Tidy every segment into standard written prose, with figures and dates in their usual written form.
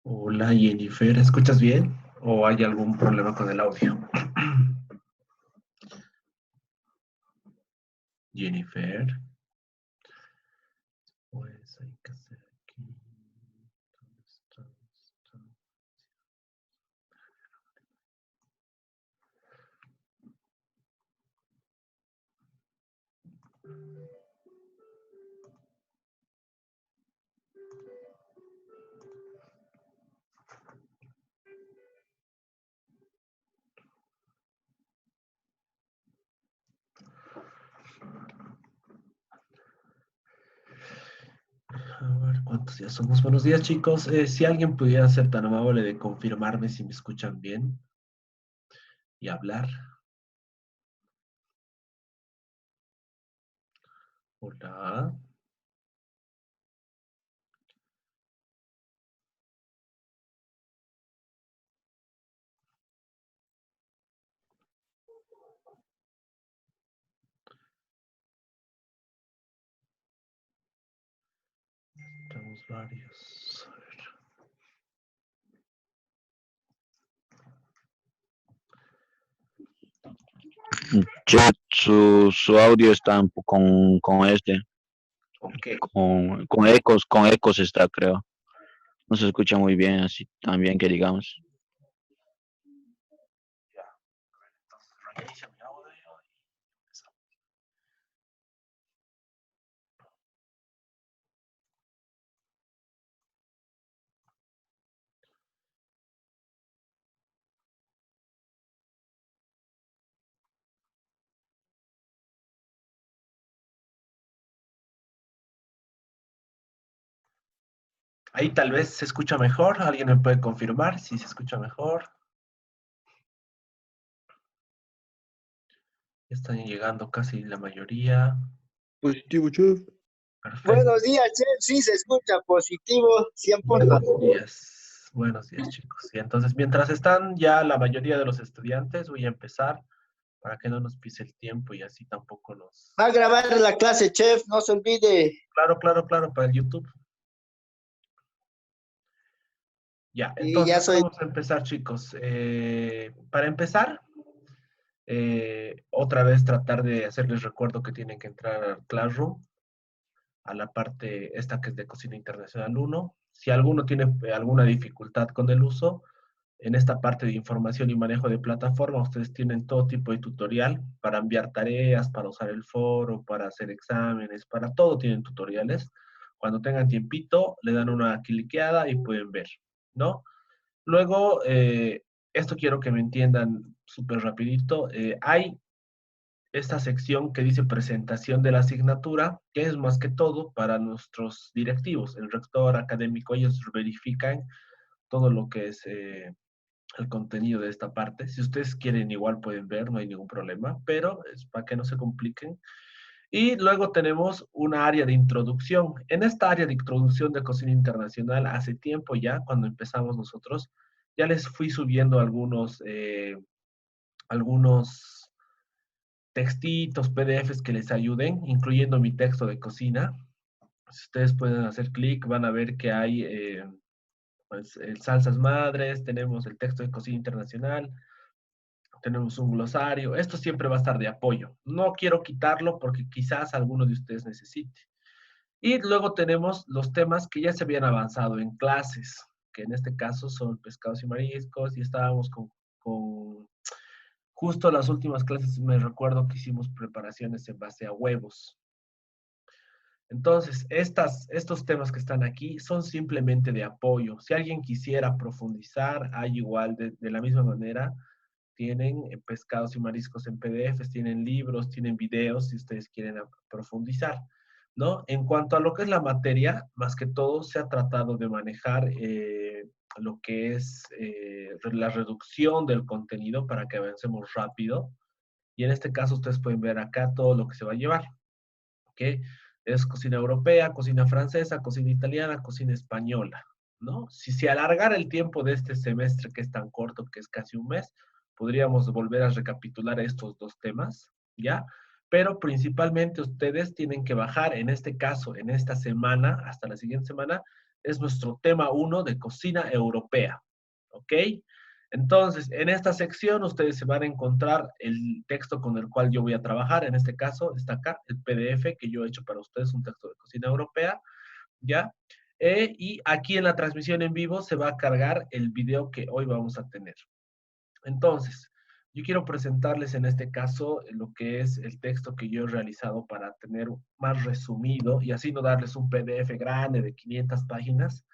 Hola Jennifer, ¿escuchas bien? ¿O hay algún problema con el audio? Jennifer, pues hay que hacer aquí. ¿Dónde está? A ver, ¿cuántos días somos? Buenos días, chicos. Si alguien pudiera ser tan amable de confirmarme si me escuchan bien y hablar. Hola. Estamos varios. A ver. Chat, su audio está con ¿Con qué? con ecos está, creo. No se escucha muy bien, así también que digamos. Ya. A ver, entonces reinicia mi audio y empezamos. Ahí tal vez se escucha mejor. ¿Alguien me puede confirmar si se escucha mejor? Están llegando casi la mayoría. Positivo, chef. Perfecto. Buenos días, chef. Sí, se escucha positivo, 100 Buenos puntos. días. Buenos días, chicos. Y entonces, mientras están ya la mayoría de los estudiantes, voy a empezar para que no nos pise el tiempo y así tampoco nos... Va a grabar la clase, chef, no se olvide. Claro, claro, claro, para el YouTube. Ya, Y ya entonces soy. vamos a empezar, chicos. Para empezar, otra vez tratar de hacerles recuerdo que tienen que entrar al Classroom, a la parte esta que es de Cocina Internacional 1. Si alguno tiene alguna dificultad con el uso, en esta parte de información y manejo de plataforma, ustedes tienen todo tipo de tutorial para enviar tareas, para usar el foro, para hacer exámenes, para todo tienen tutoriales. Cuando tengan tiempito, le dan una cliqueada y pueden ver, ¿no? Luego, esto quiero que me entiendan súper rapidito. Hay esta sección que dice presentación de la asignatura, que es más que todo para nuestros directivos, el rector académico, ellos verifican todo lo que es el contenido de esta parte. Si ustedes quieren, igual pueden ver, no hay ningún problema, pero es para que no se compliquen. Y luego tenemos una área de introducción. En esta área de introducción de cocina internacional, hace tiempo ya, cuando empezamos nosotros, ya les fui subiendo algunos textitos, PDFs que les ayuden, incluyendo mi texto de cocina. Si ustedes pueden hacer clic, van a ver que hay pues, salsas madres, tenemos el texto de cocina internacional, tenemos un glosario. Esto siempre va a estar de apoyo. No quiero quitarlo porque quizás alguno de ustedes necesite. Y luego tenemos los temas que ya se habían avanzado en clases, que en este caso son pescados y mariscos, y estábamos con justo las últimas clases, me recuerdo que hicimos preparaciones en base a huevos. Entonces, estos temas que están aquí son simplemente de apoyo. Si alguien quisiera profundizar, hay igual de la misma manera tienen pescados y mariscos en PDFs, tienen libros, tienen videos si ustedes quieren profundizar, ¿no? En cuanto a lo que es la materia, más que todo se ha tratado de manejar lo que es la reducción del contenido para que avancemos rápido. Y en este caso ustedes pueden ver acá todo lo que se va a llevar, ¿ok? Es cocina europea, cocina francesa, cocina italiana, cocina española, ¿no? Si se alargara el tiempo de este semestre, que es tan corto, que es casi un mes, podríamos volver a recapitular estos dos temas, ¿ya? Pero principalmente ustedes tienen que bajar, en este caso, en esta semana, hasta la siguiente semana, es nuestro tema 1 de cocina europea, ¿ok? Entonces, en esta sección ustedes se van a encontrar el texto con el cual yo voy a trabajar. En este caso está acá, el PDF que yo he hecho para ustedes, un texto de cocina europea, ¿ya? Y aquí en la transmisión en vivo se va a cargar el video que hoy vamos a tener. Entonces, yo quiero presentarles en este caso lo que es el texto que yo he realizado para tener más resumido y así no darles un PDF grande de 500 páginas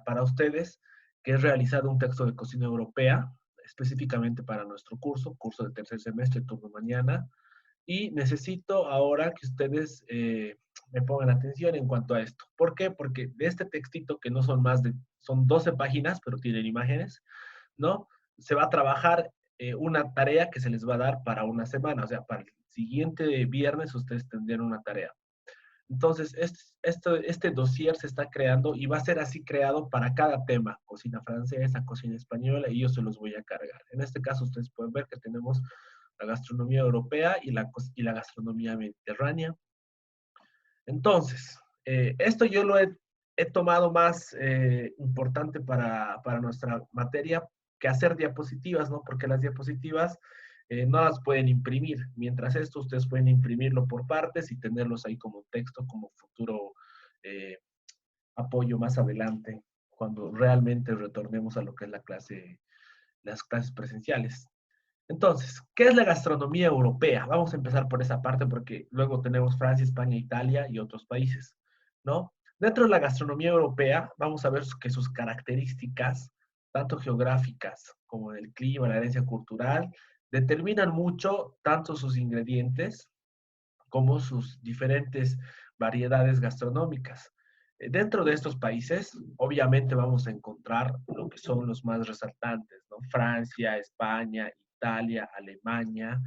para ustedes, que es realizado un texto de cocina europea, específicamente para nuestro curso de tercer semestre, turno mañana. Y necesito ahora que ustedes me pongan atención en cuanto a esto. ¿Por qué? Porque de este textito, que no son más de, son 12 páginas, pero tienen imágenes, ¿no? Se va a trabajar una tarea que se les va a dar para una semana, o sea, para el siguiente viernes ustedes tendrían una tarea. Entonces, este dossier se está creando y va a ser así creado para cada tema, cocina francesa, cocina española, y yo se los voy a cargar. En este caso, ustedes pueden ver que tenemos la gastronomía europea y la gastronomía mediterránea. Entonces, esto yo lo he tomado más importante para nuestra materia que hacer diapositivas, ¿no? Porque las diapositivas no las pueden imprimir. Mientras esto, ustedes pueden imprimirlo por partes y tenerlos ahí como texto, como futuro eh, apoyo más adelante, cuando realmente retornemos a lo que es las clases presenciales. Entonces, ¿qué es la gastronomía europea? Vamos a empezar por esa parte porque luego tenemos Francia, España, Italia y otros países, ¿no? Dentro de la gastronomía europea, vamos a ver que sus características, tanto geográficas como del clima, la herencia cultural, determinan mucho tanto sus ingredientes como sus diferentes variedades gastronómicas. Dentro de estos países, obviamente vamos a encontrar lo que son los más resaltantes, ¿no? Francia, España, Italia, Alemania,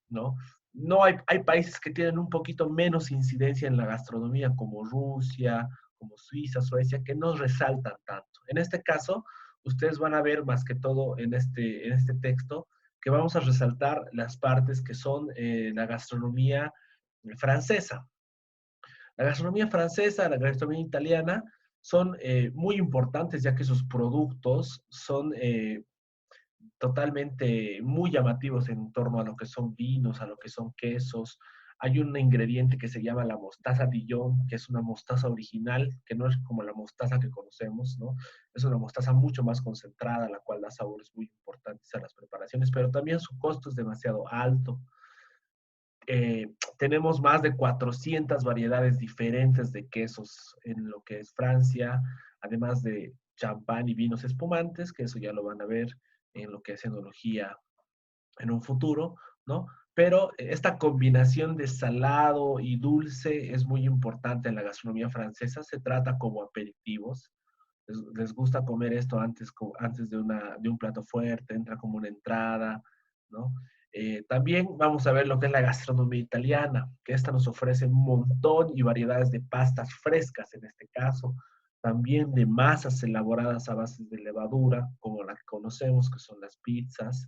¿no? No hay países que tienen un poquito menos incidencia en la gastronomía, como Rusia, como Suiza, Suecia, que no resaltan tanto. En este caso, ustedes van a ver más que todo en este texto que vamos a resaltar las partes que son la gastronomía francesa. La gastronomía francesa, la gastronomía italiana son muy importantes ya que sus productos son totalmente muy llamativos en torno a lo que son vinos, a lo que son quesos. Hay un ingrediente que se llama la mostaza Dijon, que es una mostaza original, que no es como la mostaza que conocemos, ¿no? Es una mostaza mucho más concentrada, la cual da sabores muy importantes a las preparaciones, pero también su costo es demasiado alto. Tenemos más de 400 variedades diferentes de quesos en lo que es Francia, además de champán y vinos espumantes, que eso ya lo van a ver en lo que es enología en un futuro, ¿no? Pero esta combinación de salado y dulce es muy importante en la gastronomía francesa. Se trata como aperitivos. Les gusta comer esto antes de un plato fuerte, entra como una entrada, ¿no? También vamos a ver lo que es la gastronomía italiana, que esta nos ofrece un montón y variedades de pastas frescas en este caso, también de masas elaboradas a base de levadura, como la que conocemos, que son las pizzas.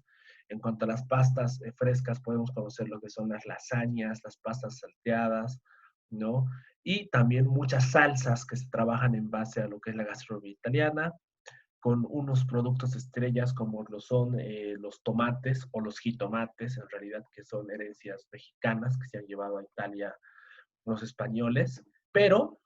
En cuanto a las pastas frescas, podemos conocer lo que son las lasañas, las pastas salteadas, ¿no? Y también muchas salsas que se trabajan en base a lo que es la gastronomía italiana, con unos productos estrellas como lo son los tomates o los jitomates, en realidad que son herencias mexicanas que se han llevado a Italia los españoles, pero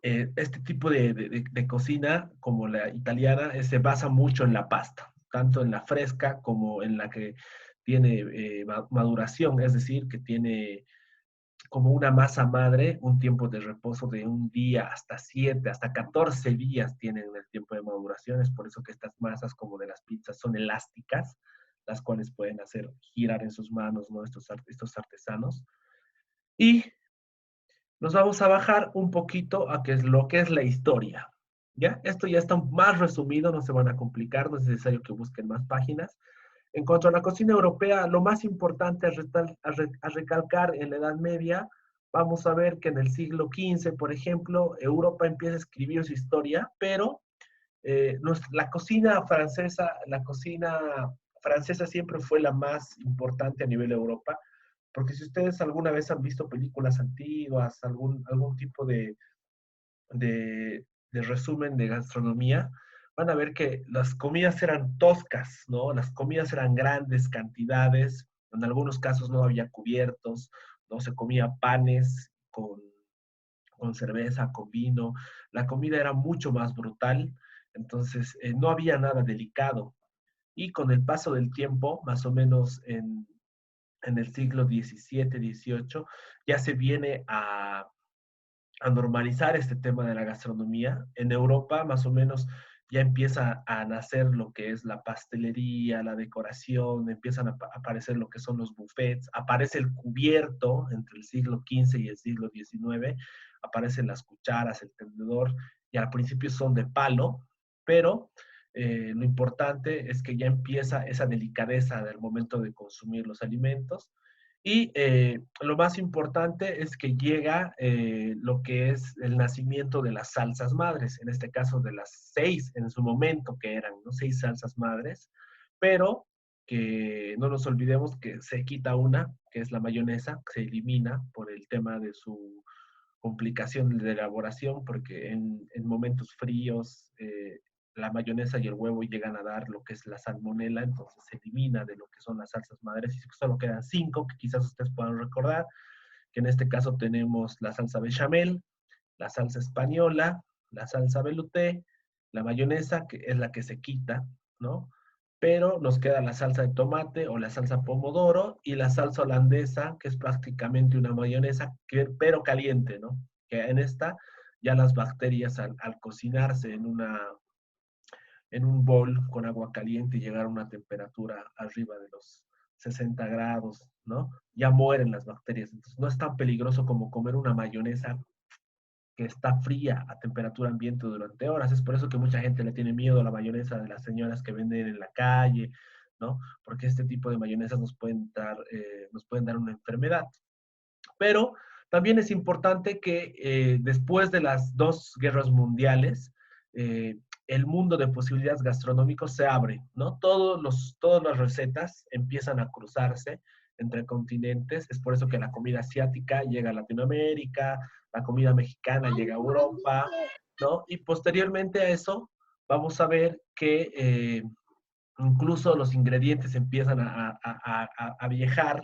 este tipo de cocina como la italiana se basa mucho en la pasta, tanto en la fresca como en la que tiene maduración, es decir, que tiene como una masa madre, un tiempo de reposo de un día hasta 7, hasta 14 días tienen el tiempo de maduración. Es por eso que estas masas como de las pizzas son elásticas, las cuales pueden hacer girar en sus manos, ¿no? Estos artesanos. Y nos vamos a bajar un poquito a qué es lo que es la historia. ¿Ya? Esto ya está más resumido, no se van a complicar, no es necesario que busquen más páginas. En cuanto a la cocina europea, lo más importante a recalcar en la Edad Media, vamos a ver que en el siglo XV, por ejemplo, Europa empieza a escribir su historia, pero la cocina francesa siempre fue la más importante a nivel Europa, porque si ustedes alguna vez han visto películas antiguas, algún tipo de de resumen de gastronomía, van a ver que las comidas eran toscas, ¿no? Las comidas eran grandes cantidades, en algunos casos no había cubiertos, no se comía panes con cerveza, con vino, la comida era mucho más brutal, entonces no había nada delicado. Y con el paso del tiempo, más o menos en el siglo XVII, XVIII, ya se viene a normalizar este tema de la gastronomía. En Europa, más o menos, ya empieza a nacer lo que es la pastelería, la decoración, empiezan a aparecer lo que son los buffets, aparece el cubierto entre el siglo XV y el siglo XIX, aparecen las cucharas, el tenedor, y al principio son de palo, pero lo importante es que ya empieza esa delicadeza del momento de consumir los alimentos. Y lo más importante es que llega lo que es el nacimiento de las salsas madres, en este caso de las 6 en su momento que eran, ¿no? 6 salsas madres, pero que no nos olvidemos que se quita una, que es la mayonesa, que se elimina por el tema de su complicación de elaboración, porque en momentos fríos la mayonesa y el huevo llegan a dar lo que es la salmonela, entonces se elimina de lo que son las salsas madres y solo quedan 5 que quizás ustedes puedan recordar, que en este caso tenemos la salsa bechamel, la salsa española, la salsa velouté, la mayonesa, que es la que se quita, ¿no? Pero nos queda la salsa de tomate o la salsa pomodoro y la salsa holandesa, que es prácticamente una mayonesa, pero caliente, ¿no? Que en esta ya las bacterias al cocinarse en un bol con agua caliente y llegar a una temperatura arriba de los 60 grados, ¿no? Ya mueren las bacterias. Entonces no es tan peligroso como comer una mayonesa que está fría a temperatura ambiente durante horas. Es por eso que mucha gente le tiene miedo a la mayonesa de las señoras que venden en la calle, ¿no? Porque este tipo de mayonesas nos pueden dar una enfermedad. Pero también es importante que después de las dos guerras mundiales, el mundo de posibilidades gastronómicos se abre, ¿no? Todas las recetas empiezan a cruzarse entre continentes. Es por eso que la comida asiática llega a Latinoamérica, la comida mexicana llega a Europa, ¿no? Y posteriormente a eso, vamos a ver que incluso los ingredientes empiezan a viajar,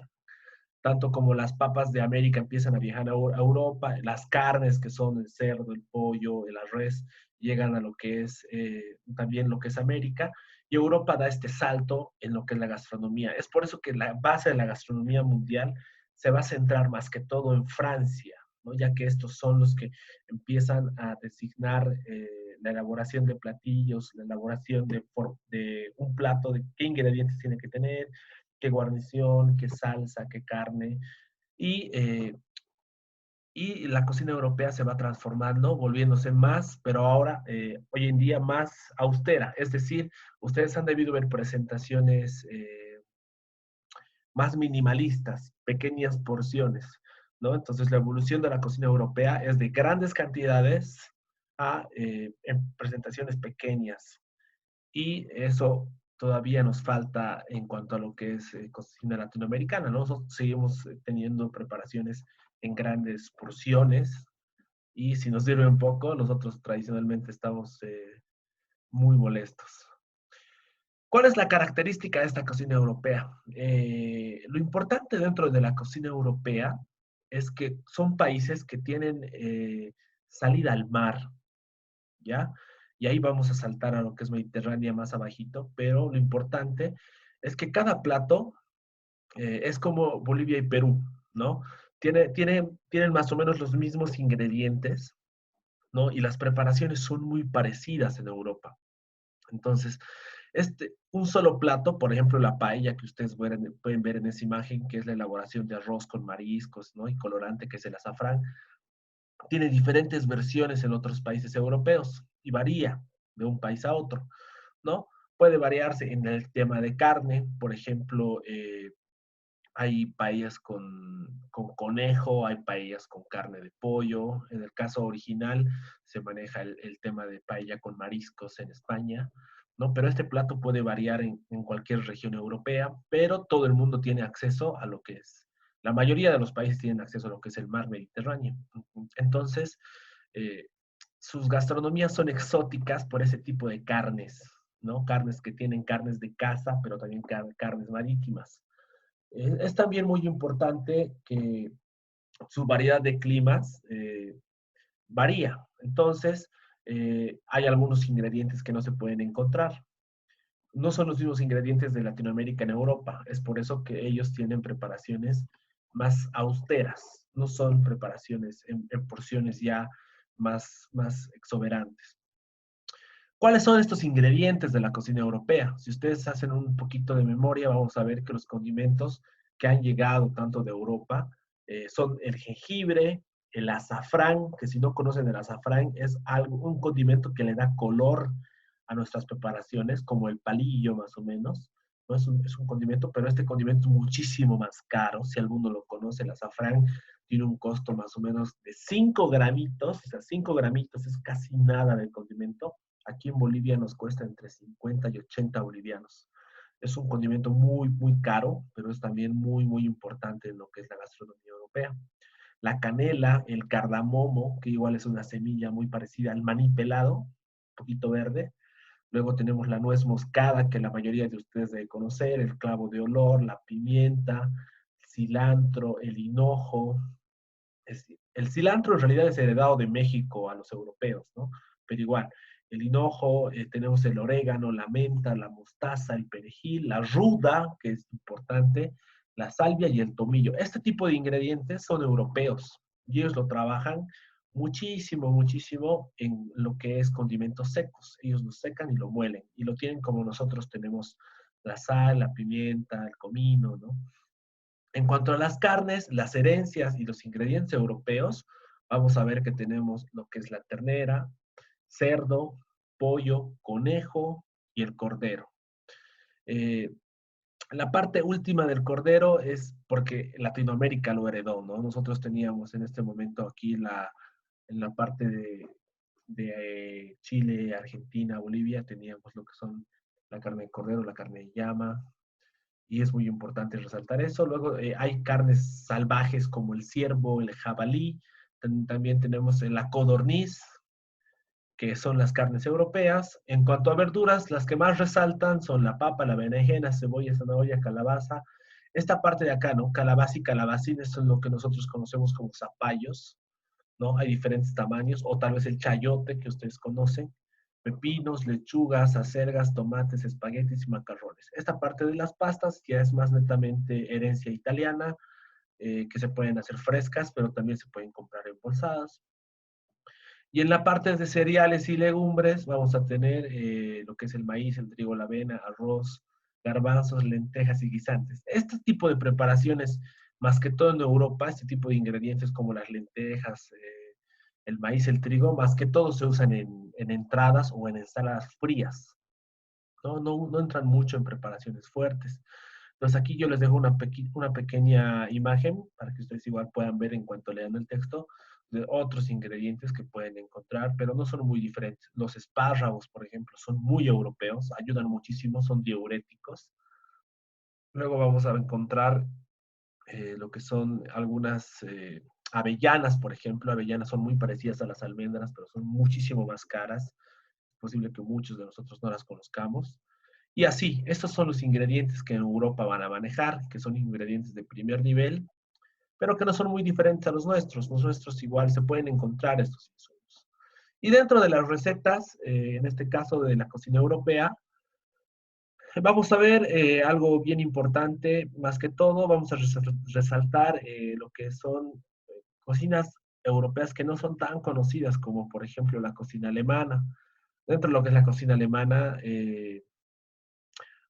tanto como las papas de América empiezan a viajar a Europa, las carnes que son el cerdo, el pollo, el res, llegan a lo que es también lo que es América, y Europa da este salto en lo que es la gastronomía. Es por eso que la base de la gastronomía mundial se va a centrar más que todo en Francia, ¿no? Ya que estos son los que empiezan a designar la elaboración de platillos, la elaboración de un plato, de qué ingredientes tiene que tener, qué guarnición, qué salsa, qué carne. Y, eh, y la cocina europea se va transformando, volviéndose más, pero ahora, hoy en día, más austera. Es decir, ustedes han debido ver presentaciones más minimalistas, pequeñas porciones, ¿no? Entonces, la evolución de la cocina europea es de grandes cantidades a en presentaciones pequeñas. Y eso todavía nos falta en cuanto a lo que es cocina latinoamericana, ¿no? Nosotros seguimos teniendo preparaciones en grandes porciones y si nos sirve un poco, nosotros tradicionalmente estamos muy molestos. ¿Cuál es la característica de esta cocina europea? Lo importante dentro de la cocina europea es que son países que tienen salida al mar, ¿ya? Y ahí vamos a saltar a lo que es Mediterránea más abajito, pero lo importante es que cada plato es como Bolivia y Perú, ¿no? Tienen más o menos los mismos ingredientes, ¿no? Y las preparaciones son muy parecidas en Europa. Entonces, un solo plato, por ejemplo, la paella que ustedes pueden ver en esa imagen, que es la elaboración de arroz con mariscos, ¿no? Y colorante, que es el azafrán, tiene diferentes versiones en otros países europeos y varía de un país a otro, ¿no? Puede variarse en el tema de carne, por ejemplo, hay paellas con conejo, hay paellas con carne de pollo. En el caso original se maneja el tema de paella con mariscos en España, ¿no? Pero este plato puede variar en cualquier región europea, pero todo el mundo tiene acceso a lo que es. La mayoría de los países tienen acceso a lo que es el mar Mediterráneo. Entonces, eh, sus gastronomías son exóticas por ese tipo de carnes, ¿no? Carnes que tienen carnes de caza, pero también carnes marítimas. Es también muy importante que su variedad de climas varía. Entonces, hay algunos ingredientes que no se pueden encontrar. No son los mismos ingredientes de Latinoamérica en Europa. Es por eso que ellos tienen preparaciones más austeras. No son preparaciones en porciones ya más exuberantes. ¿Cuáles son estos ingredientes de la cocina europea? Si ustedes hacen un poquito de memoria, vamos a ver que los condimentos que han llegado tanto de Europa son el jengibre, el azafrán, que si no conocen el azafrán es algo, un condimento que le da color a nuestras preparaciones, como el palillo más o menos. No es un condimento, pero este condimento es muchísimo más caro. Si alguno lo conoce, el azafrán tiene un costo más o menos de 5 gramitos, o sea, 5 gramitos es casi nada del condimento. Aquí en Bolivia nos cuesta entre 50 y 80 bolivianos. Es un condimento muy caro, pero es también muy importante en lo que es la gastronomía europea. La canela, el cardamomo, que igual es una semilla muy parecida al maní pelado, un poquito verde. Luego tenemos la nuez moscada, que la mayoría de ustedes deben conocer, el clavo de olor, la pimienta, el cilantro, el hinojo. El cilantro en realidad es heredado de México a los europeos, ¿no? Pero igual, el hinojo, tenemos el orégano, la menta, la mostaza, el perejil, la ruda, que es importante, la salvia y el tomillo. Este tipo de ingredientes son europeos y ellos lo trabajan muchísimo en lo que es condimentos secos. Ellos lo secan y lo muelen y lo tienen como nosotros tenemos la sal, la pimienta, el comino, ¿no? En cuanto a las carnes, las herencias y los ingredientes europeos, vamos a ver que tenemos lo que es la ternera, cerdo, pollo, conejo y el cordero. Eh, la parte última del cordero es porque Latinoamérica lo heredó, ¿no? Nosotros teníamos en este momento aquí en la parte de Chile, Argentina, Bolivia, teníamos lo que son la carne de cordero, la carne de llama, y es muy importante resaltar eso. Luego hay carnes salvajes como el ciervo, el jabalí, también tenemos la codorniz, que son las carnes europeas. En cuanto a verduras, las que más resaltan son la papa, la berenjena, cebolla, zanahoria, calabaza. Esta parte de acá, ¿no? Calabaza y calabacines son lo que nosotros conocemos como zapallos, ¿no? Hay diferentes tamaños, o tal vez el chayote que ustedes conocen, pepinos, lechugas, acelgas, tomates, espaguetis y macarrones. Esta parte de las pastas ya es más netamente herencia italiana, que se pueden hacer frescas, pero también se pueden comprar embolsadas. Y en la parte de cereales y legumbres vamos a tener lo que es el maíz, el trigo, la avena, arroz, garbanzos, lentejas y guisantes. Este tipo de preparaciones, más que todo en Europa, este tipo de ingredientes como las lentejas, el maíz, el trigo, más que todo se usan en entradas o en ensaladas frías. No entran mucho en preparaciones fuertes. Entonces aquí yo les dejo una pequeña imagen para que ustedes igual puedan ver en cuanto lean el texto de otros ingredientes que pueden encontrar, pero no son muy diferentes. Los espárragos, por ejemplo, son muy europeos, ayudan muchísimo, son diuréticos. Luego vamos a encontrar lo que son algunas avellanas, por ejemplo. Avellanas son muy parecidas a las almendras, pero son muchísimo más caras. Es posible que muchos de nosotros no las conozcamos. Y así, estos son los ingredientes que en Europa van a manejar, que son ingredientes de primer nivel, pero que no son muy diferentes a los nuestros. Los nuestros igual se pueden encontrar estos insumos. Y dentro de las recetas, en este caso de la cocina europea, vamos a ver algo bien importante, más que todo, vamos a resaltar lo que son cocinas europeas que no son tan conocidas como, por ejemplo, la cocina alemana. Dentro de lo que es la cocina alemana,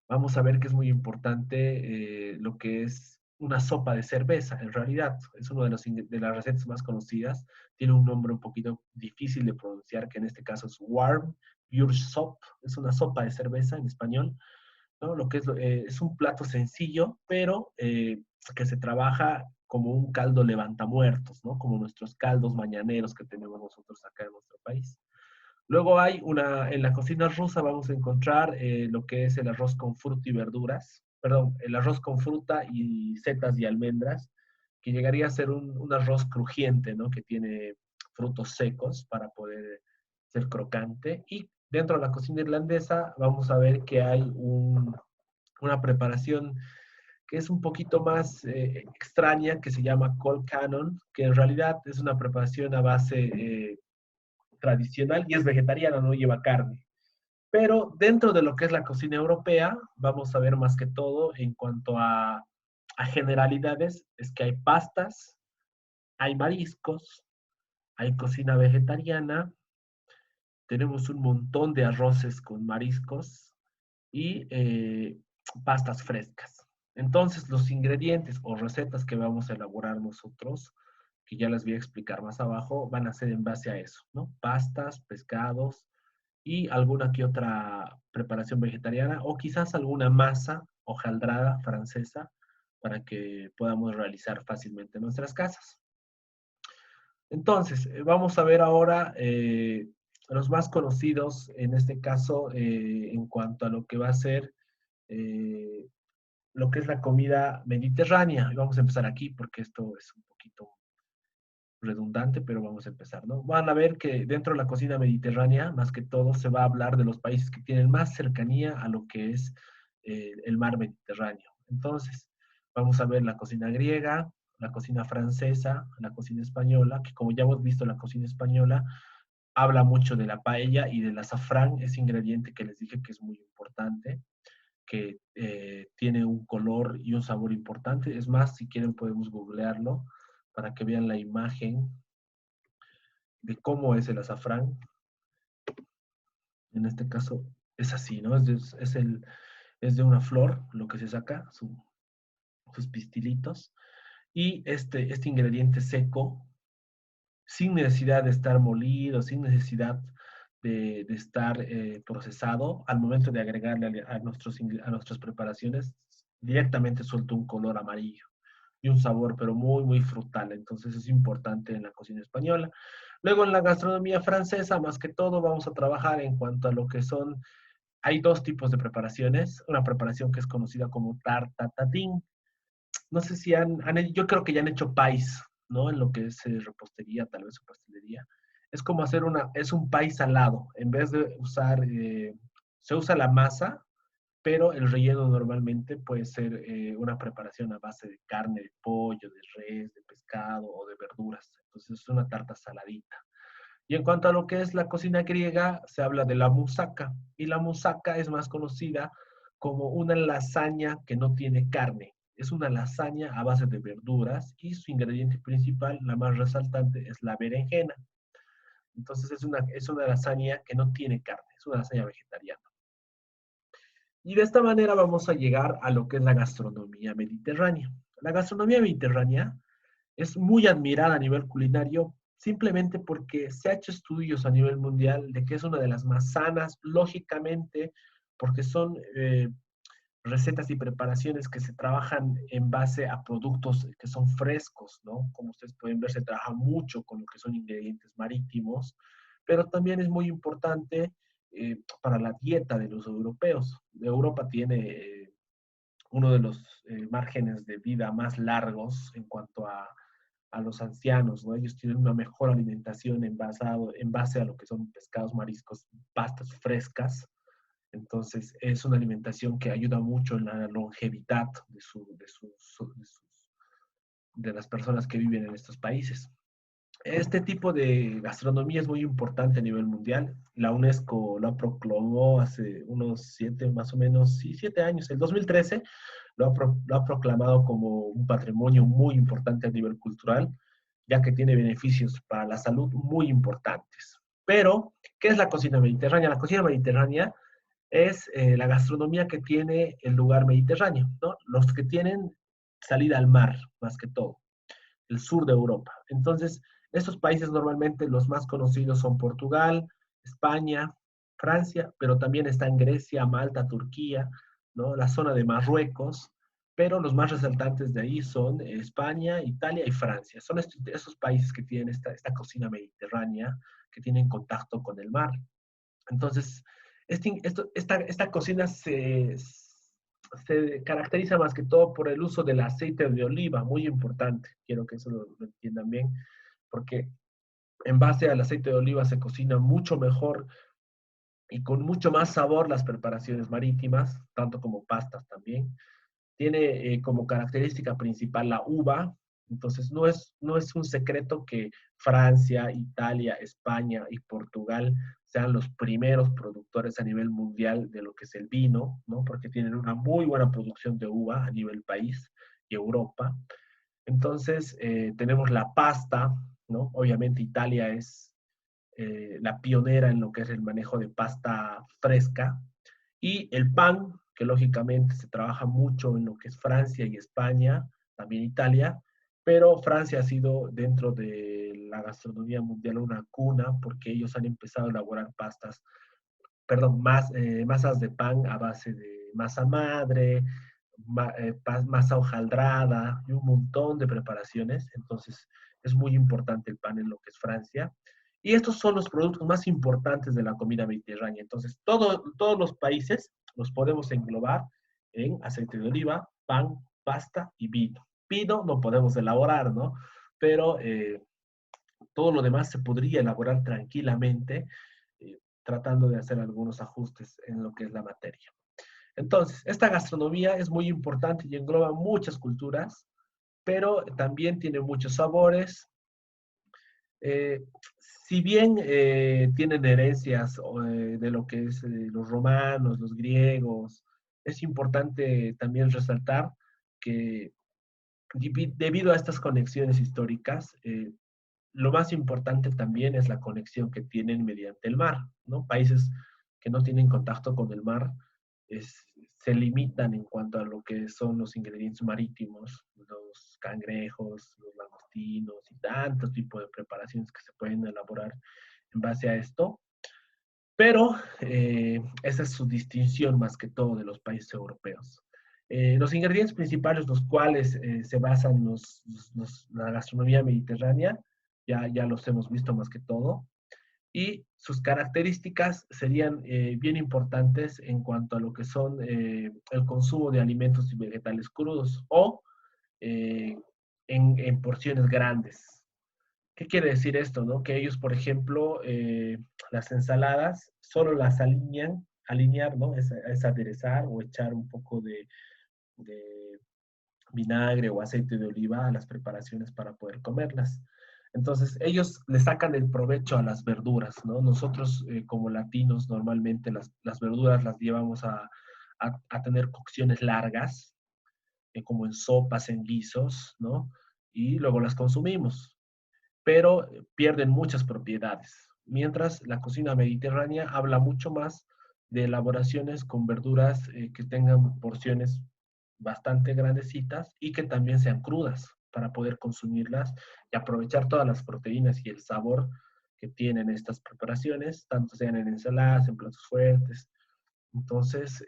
vamos a ver que es muy importante lo que es una sopa de cerveza. En realidad, es una de las recetas más conocidas. Tiene un nombre un poquito difícil de pronunciar, que en este caso es warm Bier Sop. Es una sopa de cerveza en español, ¿no? Lo que es un plato sencillo, pero que se trabaja como un caldo levantamuertos, ¿no? Como nuestros caldos mañaneros que tenemos nosotros acá en nuestro país. Luego en la cocina rusa vamos a encontrar lo que es el arroz con fruta y verduras, perdón, el arroz con fruta y setas y almendras, que llegaría a ser un arroz crujiente, ¿no? Que tiene frutos secos para poder ser crocante. Y dentro de la cocina irlandesa vamos a ver que hay una preparación que es un poquito más extraña, que se llama cold cannon, que en realidad es una preparación a base tradicional y es vegetariana, no lleva carne. Pero dentro de lo que es la cocina europea, vamos a ver más que todo en cuanto a generalidades, es que hay pastas, hay mariscos, hay cocina vegetariana, tenemos un montón de arroces con mariscos y pastas frescas. Entonces, los ingredientes o recetas que vamos a elaborar nosotros, que ya les voy a explicar más abajo, van a ser en base a eso, ¿no? Pastas, pescados y alguna que otra preparación vegetariana o quizás alguna masa hojaldrada francesa para que podamos realizar fácilmente en nuestras casas. Entonces, vamos a ver ahora los más conocidos, en este caso, en cuanto a lo que va a ser eh, lo que es la comida mediterránea. Y vamos a empezar aquí porque esto es un poquito redundante, pero vamos a empezar, ¿no? Van a ver que dentro de la cocina mediterránea, más que todo, se va a hablar de los países que tienen más cercanía a lo que es el mar Mediterráneo. Entonces, vamos a ver la cocina griega, la cocina francesa, la cocina española, que como ya hemos visto, la cocina española habla mucho de la paella y del azafrán, ese ingrediente que les dije que es muy importante, que tiene un color y un sabor importante. Es más, si quieren podemos googlearlo para que vean la imagen de cómo es el azafrán. En este caso es así, ¿no? Es de una flor lo que se saca, sus pistilitos. Y este ingrediente seco, sin necesidad de estar molido, sin necesidad de estar procesado, al momento de agregarle a nuestras preparaciones, directamente suelta un color amarillo y un sabor, pero muy, muy frutal. Entonces es importante en la cocina española. Luego en la gastronomía francesa, más que todo, vamos a trabajar en cuanto a lo que son, hay dos tipos de preparaciones. Una preparación que es conocida como tarte tatin. No sé si yo creo que ya han hecho pais, ¿no? En lo que es repostería, tal vez o pastelería. Es como es un pais salado. En vez de usar, se usa la masa, pero el relleno normalmente puede ser una preparación a base de carne, de pollo, de res, de pescado o de verduras. Entonces es una tarta saladita. Y en cuanto a lo que es la cocina griega, se habla de la moussaka. Y la moussaka es más conocida como una lasaña que no tiene carne. Es una lasaña a base de verduras y su ingrediente principal, la más resaltante, es la berenjena. Entonces es una lasaña que no tiene carne, es una lasaña vegetariana. Y de esta manera vamos a llegar a lo que es la gastronomía mediterránea. La gastronomía mediterránea es muy admirada a nivel culinario simplemente porque se ha hecho estudios a nivel mundial de que es una de las más sanas, lógicamente, porque son recetas y preparaciones que se trabajan en base a productos que son frescos, ¿no? Como ustedes pueden ver, se trabaja mucho con lo que son ingredientes marítimos, pero también es muy importante para la dieta de los europeos. Europa tiene uno de los márgenes de vida más largos en cuanto a los ancianos, ¿no? Ellos tienen una mejor alimentación en base a lo que son pescados, mariscos, pastas frescas. Entonces, es una alimentación que ayuda mucho en la longevidad de las personas que viven en estos países. Este tipo de gastronomía es muy importante a nivel mundial. La UNESCO lo proclamó hace unos 7, más o menos, sí, 7 años. El 2013 lo ha proclamado como un patrimonio muy importante a nivel cultural, ya que tiene beneficios para la salud muy importantes. Pero, ¿qué es la cocina mediterránea? La cocina mediterránea es la gastronomía que tiene el lugar mediterráneo, ¿no? Los que tienen salida al mar, más que todo, el sur de Europa. Entonces, estos países normalmente los más conocidos son Portugal, España, Francia, pero también están Grecia, Malta, Turquía, ¿no? La zona de Marruecos, pero los más resaltantes de ahí son España, Italia y Francia. Son esos países que tienen esta cocina mediterránea, que tienen contacto con el mar. Entonces, esta cocina se caracteriza más que todo por el uso del aceite de oliva, muy importante. Quiero que eso lo entiendan bien, porque En base al aceite de oliva se cocina mucho mejor y con mucho más sabor las preparaciones marítimas, tanto como pastas también. Tiene como característica principal la uva, entonces no es un secreto que Francia, Italia, España y Portugal sean los primeros productores a nivel mundial de lo que es el vino, ¿no? Porque tienen una muy buena producción de uva a nivel país y Europa. Entonces, tenemos la pasta, ¿no? Obviamente Italia es la pionera en lo que es el manejo de pasta fresca, y el pan, que lógicamente se trabaja mucho en lo que es Francia y España, también Italia, pero Francia ha sido dentro de la gastronomía mundial una cuna porque ellos han empezado a elaborar pastas, perdón, masas de pan a base de masa madre, masa hojaldrada y un montón de preparaciones. Entonces, es muy importante el pan en lo que es Francia. Y estos son los productos más importantes de la comida mediterránea. Entonces, todos los países los podemos englobar en aceite de oliva, pan, pasta y vino. Vino no podemos elaborar, ¿no? Pero todo lo demás se podría elaborar tranquilamente, tratando de hacer algunos ajustes en lo que es la materia. Entonces, esta gastronomía es muy importante y engloba muchas culturas, pero también tiene muchos sabores. Eh, si bien tienen herencias de lo que es los romanos, los griegos, es importante también resaltar que debido a estas conexiones históricas, lo más importante también es la conexión que tienen mediante el mar, ¿no? Países que no tienen contacto con el mar se limitan en cuanto a lo que son los ingredientes marítimos, los cangrejos, los langostinos y tantos tipos de preparaciones que se pueden elaborar en base a esto. Pero esa es su distinción más que todo de los países europeos. Los ingredientes principales, los cuales se basan la gastronomía mediterránea, ya los hemos visto más que todo, y sus características serían bien importantes en cuanto a lo que son el consumo de alimentos y vegetales crudos o eh, en porciones grandes. ¿Qué quiere decir esto, no? Que ellos, por ejemplo, las ensaladas solo las alinear, ¿no? Es aderezar o echar un poco de vinagre o aceite de oliva a las preparaciones para poder comerlas. Entonces, ellos le sacan el provecho a las verduras, ¿no? Nosotros, como latinos, normalmente las verduras las llevamos a tener cocciones largas, como en sopas, en guisos, ¿no? Y luego las consumimos, pero pierden muchas propiedades. Mientras la cocina mediterránea habla mucho más de elaboraciones con verduras que tengan porciones bastante grandecitas y que también sean crudas para poder consumirlas y aprovechar todas las proteínas y el sabor que tienen estas preparaciones, tanto sean en ensaladas, en platos fuertes. Entonces,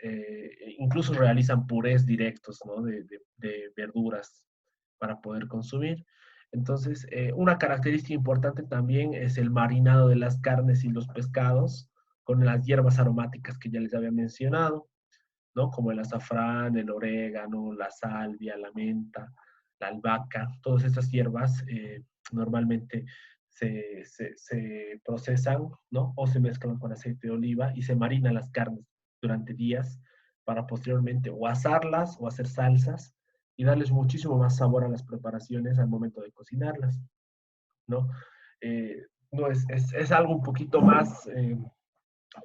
incluso realizan purés directos, ¿no? de verduras para poder consumir. Entonces, una característica importante también es el marinado de las carnes y los pescados con las hierbas aromáticas que ya les había mencionado, ¿no? Como el azafrán, el orégano, la salvia, la menta, la albahaca, todas estas hierbas normalmente se procesan, ¿no? O se mezclan con aceite de oliva y se marinan las carnes durante días para posteriormente o asarlas o hacer salsas y darles muchísimo más sabor a las preparaciones al momento de cocinarlas, ¿no? No es algo un poquito más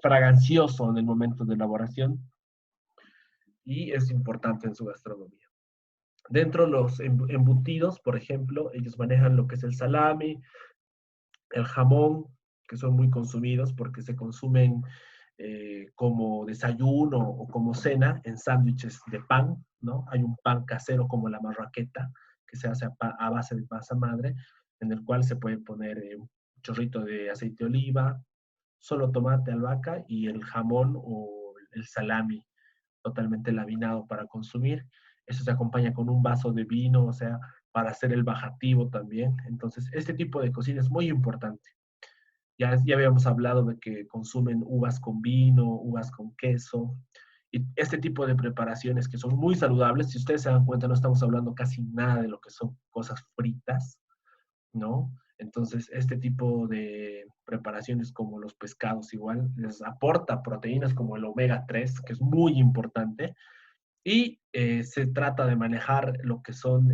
fragancioso en el momento de elaboración y es importante en su gastronomía. Dentro de los embutidos, por ejemplo, ellos manejan lo que es el salami, el jamón, que son muy consumidos porque se consumen como desayuno o como cena en sándwiches de pan, ¿no? Hay un pan casero como la marraqueta, que se hace a base de masa madre, en el cual se puede poner un chorrito de aceite de oliva, solo tomate, albahaca y el jamón o el salami totalmente laminado para consumir. Eso se acompaña con un vaso de vino, o sea, para hacer el bajativo también. Entonces, este tipo de cocina es muy importante. Ya habíamos hablado de que consumen uvas con vino, uvas con queso, y este tipo de preparaciones que son muy saludables. Si ustedes se dan cuenta, no estamos hablando casi nada de lo que son cosas fritas, ¿no? Entonces, este tipo de preparaciones como los pescados igual les aporta proteínas como el omega 3, que es muy importante, y se trata de manejar lo que son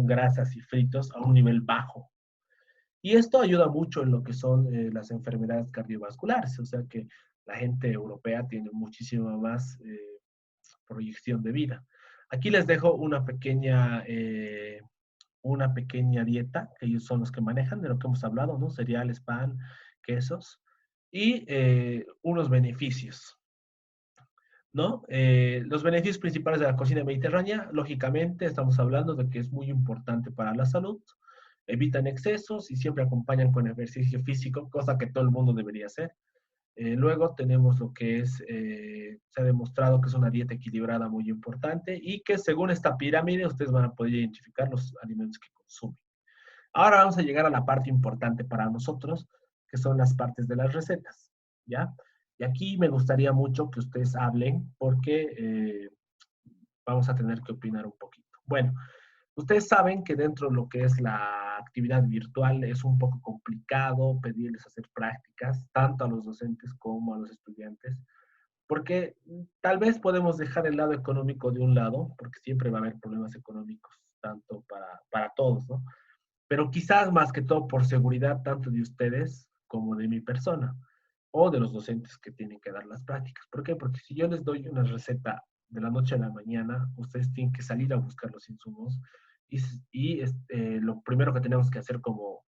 grasas y fritos a un nivel bajo. Y esto ayuda mucho en lo que son las enfermedades cardiovasculares, o sea que la gente europea tiene muchísima más proyección de vida. Aquí les dejo una pequeña dieta, que ellos son los que manejan, de lo que hemos hablado, ¿no? Cereales, pan, quesos, y unos beneficios, ¿no? Los beneficios principales de la cocina mediterránea, lógicamente, estamos hablando de que es muy importante para la salud, evitan excesos y siempre acompañan con ejercicio físico, cosa que todo el mundo debería hacer. Luego tenemos lo que es, se ha demostrado que es una dieta equilibrada muy importante y que según esta pirámide ustedes van a poder identificar los alimentos que consumen. Ahora vamos a llegar a la parte importante para nosotros, que son las partes de las recetas, ¿ya? Y aquí me gustaría mucho que ustedes hablen porque vamos a tener que opinar un poquito. Bueno, ustedes saben que dentro de lo que es la actividad virtual es un poco complicado pedirles hacer prácticas, tanto a los docentes como a los estudiantes, porque tal vez podemos dejar el lado económico de un lado, porque siempre va a haber problemas económicos, tanto para todos, ¿no? Pero quizás más que todo por seguridad tanto de ustedes como de mi persona o de los docentes que tienen que dar las prácticas. ¿Por qué? Porque si yo les doy una receta de la noche a la mañana, ustedes tienen que salir a buscar los insumos y lo primero que tenemos que hacer como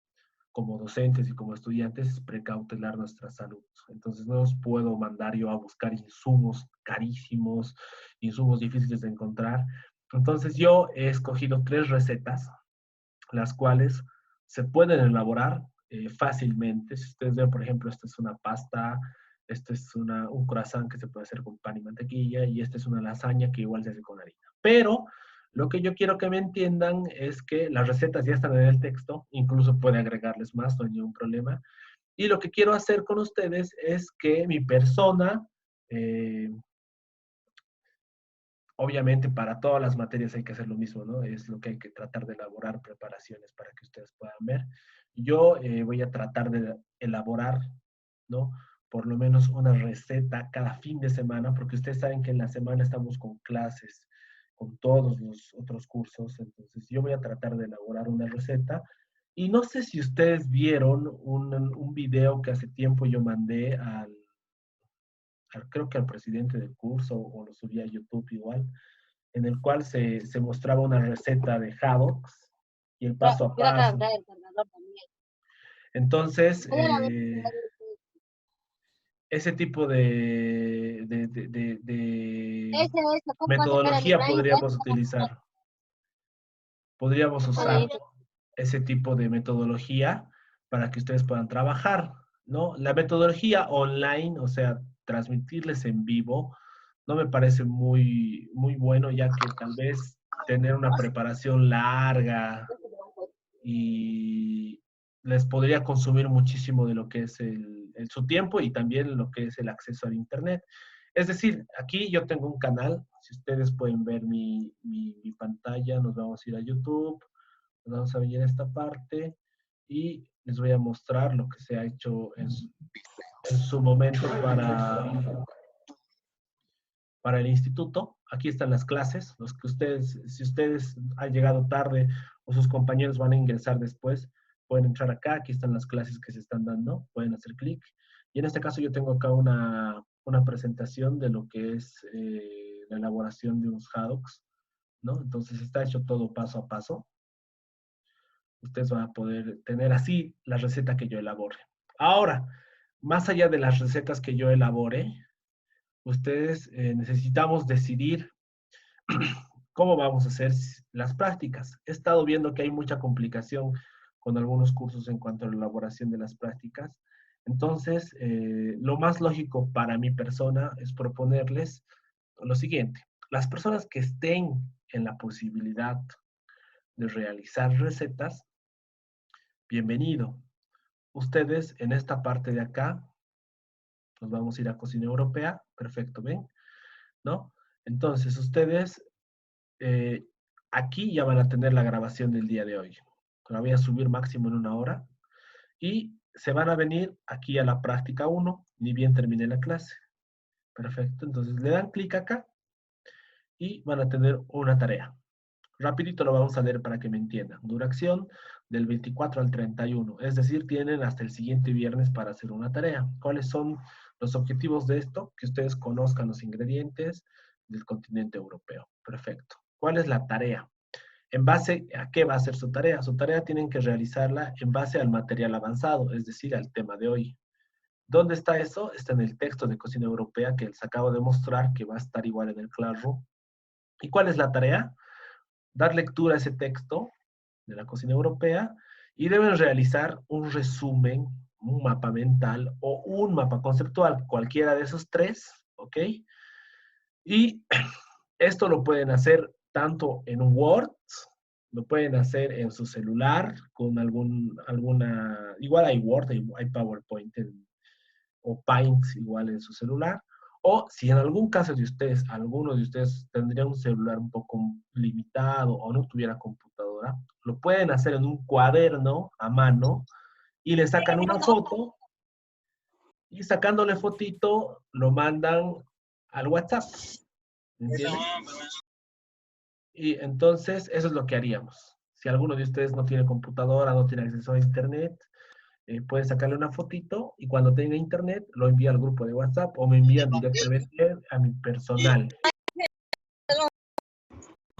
docentes y como estudiantes es precautelar nuestra salud. Entonces no os puedo mandar yo a buscar insumos carísimos, insumos difíciles de encontrar. Entonces yo he escogido 3 recetas las cuales se pueden elaborar fácilmente. Si ustedes ven, por ejemplo, esta es una pasta, este es un croissant que se puede hacer con pan y mantequilla, y esta es una lasaña que igual se hace con harina. Pero lo que yo quiero que me entiendan es que las recetas ya están en el texto, incluso puede agregarles más, no hay ningún problema. Y lo que quiero hacer con ustedes es que mi persona, eh, obviamente para todas las materias hay que hacer lo mismo, ¿no? Es lo que hay que tratar de elaborar preparaciones para que ustedes puedan ver. Yo voy a tratar de elaborar, ¿no? Por lo menos una receta cada fin de semana, porque ustedes saben que en la semana estamos con clases, con todos los otros cursos, entonces yo voy a tratar de elaborar una receta. Y no sé si ustedes vieron un video que hace tiempo yo mandé creo que al presidente del curso, o lo subí a YouTube igual, en el cual se mostraba una receta de haddocks y el paso a paso. Entonces, ese tipo de metodología podríamos utilizar. Podríamos usar ese tipo de metodología para que ustedes puedan trabajar, ¿no? La metodología online, o sea, transmitirles en vivo, no me parece muy bueno, ya que tal vez tener una preparación larga y les podría consumir muchísimo de lo que es su tiempo y también lo que es el acceso al Internet. Es decir, aquí yo tengo un canal, si ustedes pueden ver mi pantalla, nos vamos a ir a YouTube, nos vamos a venir a esta parte y les voy a mostrar lo que se ha hecho en su momento para el instituto. Aquí están las clases, los que ustedes, si ustedes han llegado tarde o sus compañeros van a ingresar después, pueden entrar acá, aquí están las clases que se están dando, pueden hacer clic. Y en este caso yo tengo acá una presentación de lo que es la elaboración de unos haddocks, ¿no? Entonces está hecho todo paso a paso. Ustedes van a poder tener así la receta que yo elabore. Ahora, más allá de las recetas que yo elabore, ustedes necesitamos decidir cómo vamos a hacer las prácticas. He estado viendo que hay mucha complicación con algunos cursos en cuanto a la elaboración de las prácticas. Entonces, lo más lógico para mi persona es proponerles lo siguiente. Las personas que estén en la posibilidad de realizar recetas, bienvenido. Ustedes en esta parte de acá, nos vamos a ir a cocina europea, perfecto, ¿ven? ¿No? Entonces, ustedes aquí ya van a tener la grabación del día de hoy. la voy a subir máximo en 1 hora, y se van a venir aquí a la práctica 1, ni bien termine la clase. Perfecto, entonces le dan clic acá y van a tener una tarea. Rapidito lo vamos a leer para que me entiendan. Duración del 24 al 31, es decir, tienen hasta el siguiente viernes para hacer una tarea. ¿Cuáles son los objetivos de esto? Que ustedes conozcan los ingredientes del continente europeo. Perfecto. ¿Cuál es la tarea? ¿En base a qué va a ser su tarea? Su tarea tienen que realizarla en base al material avanzado, es decir, al tema de hoy. ¿Dónde está eso? Está en el texto de cocina europea que les acabo de mostrar, que va a estar igual en el Classroom. ¿Y cuál es la tarea? Dar lectura a ese texto de la cocina europea y deben realizar un resumen, un mapa mental o un mapa conceptual, cualquiera de esos tres, ¿ok? Y esto lo pueden hacer tanto en un Word, lo pueden hacer en su celular con igual hay Word, hay PowerPoint o Paint igual en su celular, o si en algún caso de ustedes, alguno de ustedes tendría un celular un poco limitado o no tuviera computadora, lo pueden hacer en un cuaderno a mano y le sacan una foto y sacándole fotito lo mandan al WhatsApp. ¿Me entienden? Y entonces eso es lo que haríamos. Si alguno de ustedes no tiene computadora, no tiene acceso a internet, puede sacarle una fotito y cuando tenga internet lo envía al grupo de WhatsApp o me envían directamente a mi personal.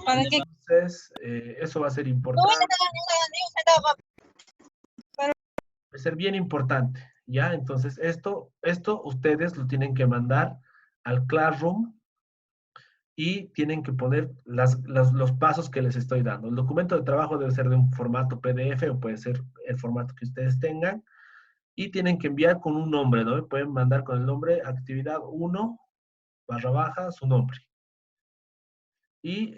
Entonces, eso va a ser importante. Va a ser bien importante, ¿ya? Entonces, esto ustedes lo tienen que mandar al Classroom y tienen que poner los pasos que les estoy dando. El documento de trabajo debe ser de un formato PDF o puede ser el formato que ustedes tengan. Y tienen que enviar con un nombre, ¿no? Pueden mandar con el nombre actividad 1 barra baja su nombre. Y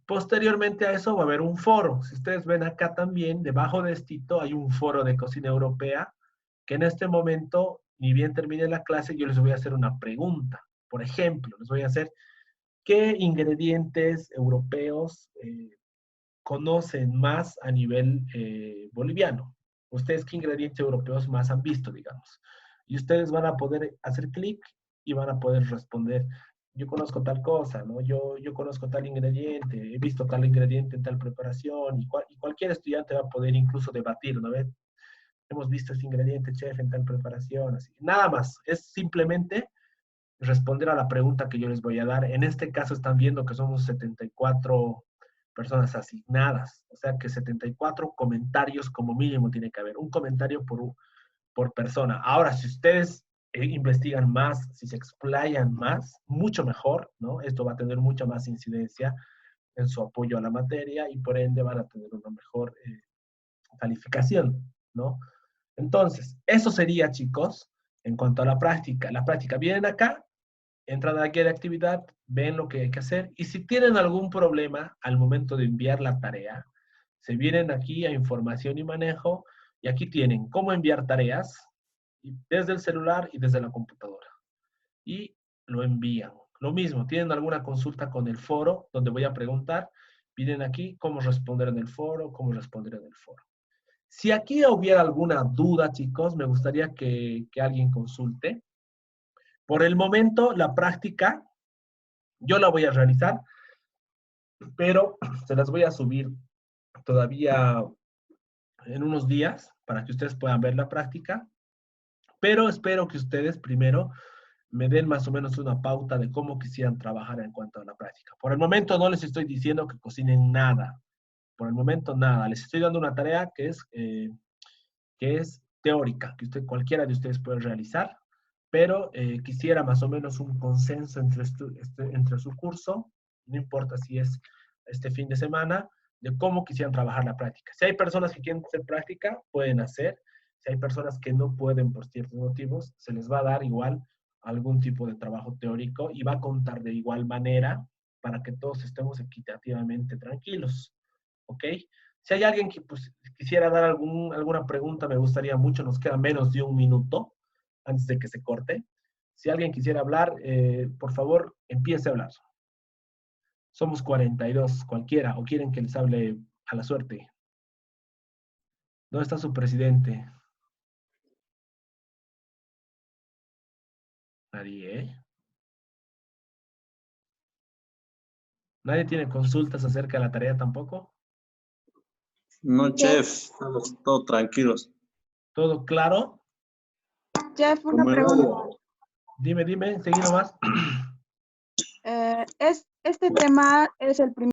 posteriormente a eso va a haber un foro. Si ustedes ven acá también, debajo de esto hay un foro de cocina europea, que en este momento, ni bien termine la clase, yo les voy a hacer una pregunta. Por ejemplo, les voy a hacer, ¿qué ingredientes europeos conocen más a nivel boliviano? ¿Ustedes qué ingredientes europeos más han visto, digamos? Y ustedes van a poder hacer clic y van a poder responder, yo conozco tal cosa, ¿no? Yo conozco tal ingrediente, he visto tal ingrediente en tal preparación, y cualquier estudiante va a poder incluso debatir, ¿no? Hemos visto ese ingrediente, chef, en tal preparación, así. Nada más, es simplemente responder a la pregunta que yo les voy a dar. En este caso están viendo que somos 74 personas asignadas, o sea que 74 comentarios como mínimo tiene que haber, un comentario por persona. Ahora, si ustedes investigan más, si se explayan más, mucho mejor, ¿no? Esto va a tener mucha más incidencia en su apoyo a la materia y por ende van a tener una mejor calificación, ¿no? Entonces, eso sería, chicos, en cuanto a la práctica. La práctica, vienen acá, entran a la guía de actividad, ven lo que hay que hacer y si tienen algún problema al momento de enviar la tarea, se vienen aquí a información y manejo y aquí tienen cómo enviar tareas desde el celular y desde la computadora. Y lo envían. Lo mismo, tienen alguna consulta con el foro donde voy a preguntar, vienen aquí cómo responder en el foro, cómo responder en el foro. Si aquí hubiera alguna duda, chicos, me gustaría que alguien consulte. Por el momento, la práctica yo la voy a realizar, pero se las voy a subir todavía en unos días para que ustedes puedan ver la práctica. Pero espero que ustedes primero me den más o menos una pauta de cómo quisieran trabajar en cuanto a la práctica. Por el momento no les estoy diciendo que cocinen nada. Por el momento nada. Les estoy dando una tarea que es teórica, que cualquiera de ustedes puede realizar, pero quisiera más o menos un consenso entre su curso, no importa si es este fin de semana, de cómo quisieran trabajar la práctica. Si hay personas que quieren hacer práctica, pueden hacer. Si hay personas que no pueden por ciertos motivos, se les va a dar igual algún tipo de trabajo teórico y va a contar de igual manera para que todos estemos equitativamente tranquilos. ¿Ok? Si hay alguien que pues, quisiera dar alguna pregunta, me gustaría mucho, nos queda menos de un minuto antes de que se corte. Si alguien quisiera hablar, por favor, empiece a hablar. Somos 42, cualquiera, o quieren que les hable a la suerte. ¿Dónde está su presidente? Nadie. ¿Nadie tiene consultas acerca de la tarea tampoco? No, chef, estamos todos tranquilos. ¿Todo claro? Jeff, una Como el pregunta. agua. Dime, seguido más. Este tema es el primero